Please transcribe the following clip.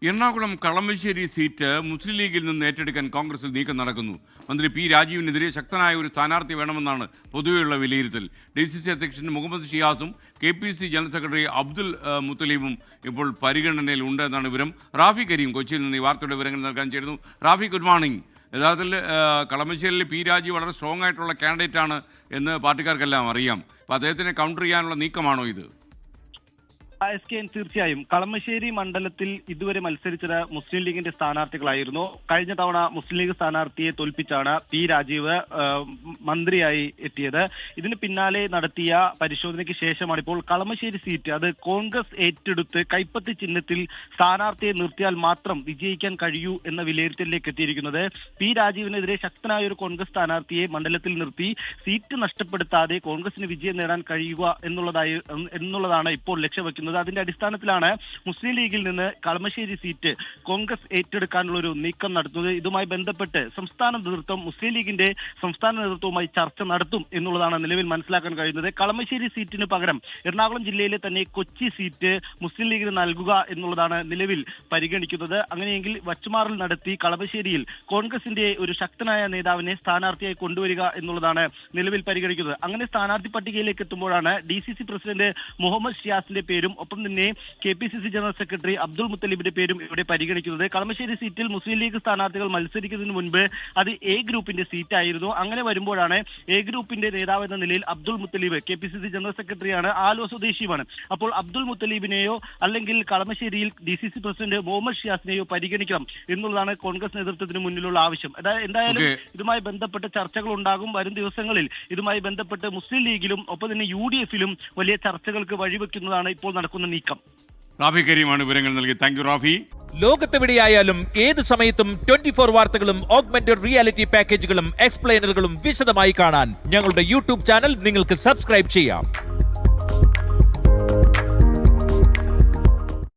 Ernakulam Kalamassery seat മുസ്ലിം ലീഗിൽ നിന്ന് ഏറ്റെടുക്കാൻ കോൺഗ്രസിൽ നീക്കം നടക്കുന്നു. മന്ത്രി പി രാജീവിനെതിരെ ശക്തനായ ഒരു സ്ഥാനാർത്ഥി വേണമെന്നാണ് പൊതുവെയുള്ള വിലയിരുത്തൽ. DCC അധ്യക്ഷൻ മുഹമ്മദ് ഷിയാസും KPC ജനറൽ സെക്രട്ടറി അബ്ദുൽ മുത്തലീബും ഇപ്പോൾ പരിഗണനയിൽ ഉണ്ട് എന്നാണ് വിവരം. റാഫി കരീം കൊച്ചിയിൽ നിന്ന് ഈ വാർത്തയുടെ വിവരങ്ങൾ നൽകാൻ ചേരുന്നു. Rafi, good morning. യഥാർത്ഥത്തിൽ കളമശ്ശേരിയിൽ പി രാജീവ് വളരെ സ്ട്രോങ് ആയിട്ടുള്ള കാൻഡിഡേറ്റ് ആണ് എന്ന് പാർട്ടിക്കാർക്കെല്ലാം അറിയാം. അപ്പോൾ അദ്ദേഹത്തിനെ കൗണ്ടർ ചെയ്യാനുള്ള നീക്കമാണോ ഇത്? തീർച്ചയായും കളമശ്ശേരി മണ്ഡലത്തിൽ ഇതുവരെ മത്സരിച്ചത് മുസ്ലിം ലീഗിന്റെ സ്ഥാനാർത്ഥികളായിരുന്നു. കഴിഞ്ഞ തവണ മുസ്ലിം ലീഗ് സ്ഥാനാർത്ഥിയെ തോൽപ്പിച്ചാണ് പി രാജീവ് മന്ത്രിയായി എത്തിയത്. ഇതിന് പിന്നാലെ നടത്തിയ പരിശോധനയ്ക്ക് ശേഷമാണ് ഇപ്പോൾ കളമശ്ശേരി സീറ്റ് അത് കോൺഗ്രസ് ഏറ്റെടുത്ത് കൈപ്പത്തി ചിഹ്നത്തിൽ സ്ഥാനാർത്ഥിയെ നിർത്തിയാൽ മാത്രം വിജയിക്കാൻ കഴിയൂ എന്ന വിലയിരുത്തലിലേക്ക് എത്തിയിരിക്കുന്നത്. പി രാജീവിനെതിരെ ശക്തനായ ഒരു കോൺഗ്രസ് സ്ഥാനാർത്ഥിയെ മണ്ഡലത്തിൽ നിർത്തി സീറ്റ് നഷ്ടപ്പെടുത്താതെ കോൺഗ്രസിന് വിജയം നേടാൻ കഴിയുക എന്നുള്ളതാണ് ഇപ്പോൾ ലക്ഷ്യവെക്കുന്നത്. അതിന്റെ അടിസ്ഥാനത്തിലാണ് മുസ്ലിം ലീഗിൽ നിന്ന് കളമശ്ശേരി സീറ്റ് കോൺഗ്രസ് ഏറ്റെടുക്കാനുള്ള ഒരു നീക്കം നടത്തുന്നത്. ഇതുമായി ബന്ധപ്പെട്ട് സംസ്ഥാന നേതൃത്വം മുസ്ലിം ലീഗിന്റെ സംസ്ഥാന നേതൃത്വവുമായി ചർച്ച നടത്തും എന്നുള്ളതാണ് നിലവിൽ മനസ്സിലാക്കാൻ കഴിയുന്നത്. കളമശ്ശേരി സീറ്റിന് പകരം എറണാകുളം ജില്ലയിലെ തന്നെ കൊച്ചി സീറ്റ് മുസ്ലിം ലീഗിന് നൽകുക എന്നുള്ളതാണ് നിലവിൽ പരിഗണിക്കുന്നത്. അങ്ങനെയെങ്കിൽ വച്ചുമാറൽ നടത്തി കളമശ്ശേരിയിൽ കോൺഗ്രസിന്റെ ഒരു ശക്തനായ നേതാവിനെ സ്ഥാനാർത്ഥിയായി കൊണ്ടുവരിക എന്നുള്ളതാണ് നിലവിൽ പരിഗണിക്കുന്നത്. അങ്ങനെ സ്ഥാനാർത്ഥി പട്ടികയിലേക്ക് എത്തുമ്പോഴാണ് DCC പ്രസിഡന്റ് മുഹമ്മദ് ഷിയാസിന്റെ പേരും ഒപ്പം തന്നെ KPCC ജനറൽ സെക്രട്ടറി അബ്ദുൽ മുത്തലീബിന്റെ പേരും ഇവിടെ പരിഗണിക്കുന്നത്. കളമശ്ശേരി സീറ്റിൽ മുസ്ലിം ലീഗ് സ്ഥാനാർത്ഥികൾ മത്സരിക്കുന്നതിന് മുൻപ് അത് A ഗ്രൂപ്പിന്റെ സീറ്റായിരുന്നു. അങ്ങനെ വരുമ്പോഴാണ് A ഗ്രൂപ്പിന്റെ നേതാവ് എന്ന നിലയിൽ അബ്ദുൽ മുത്തലീബ് KPCC ജനറൽ സെക്രട്ടറിയാണ്, ആലുവ സ്വദേശിയുമാണ്. അപ്പോൾ അബ്ദുൽ മുത്തലീബിനെയോ അല്ലെങ്കിൽ കളമശ്ശേരിയിൽ DCC പ്രസിഡന്റ് മുഹമ്മദ് ഷിയാസിനെയോ പരിഗണിക്കണം എന്നുള്ളതാണ് കോൺഗ്രസ് നേതൃത്വത്തിന് മുന്നിലുള്ള ആവശ്യം. എന്തായാലും ഇതുമായി ബന്ധപ്പെട്ട് ചർച്ചകൾ ഉണ്ടാകും. വരും ദിവസങ്ങളിൽ ഇതുമായി ബന്ധപ്പെട്ട് മുസ്ലിം ലീഗിലും ഒപ്പം തന്നെ UDF-ലും വലിയ ചർച്ചകൾക്ക് വഴിവെക്കുന്നതാണ് ഇപ്പോൾ നടക്കുന്ന നീക്കം. റാഫി കരീമാണ് വിവരങ്ങൾ നൽകി. Thank you Rafi. ലോകത്തെവിടെയായാലും ഏത് സമയത്തും 24 വാർത്തകളും ഓഗ്മെന്റഡ് റിയാലിറ്റി പാക്കേജുകളും എക്സ്പ്ലെയിനറുകളും വിശദമായി കാണാൻ ഞങ്ങളുടെ YouTube ചാനൽ നിങ്ങൾക്ക് സബ്സ്ക്രൈബ് ചെയ്യാം.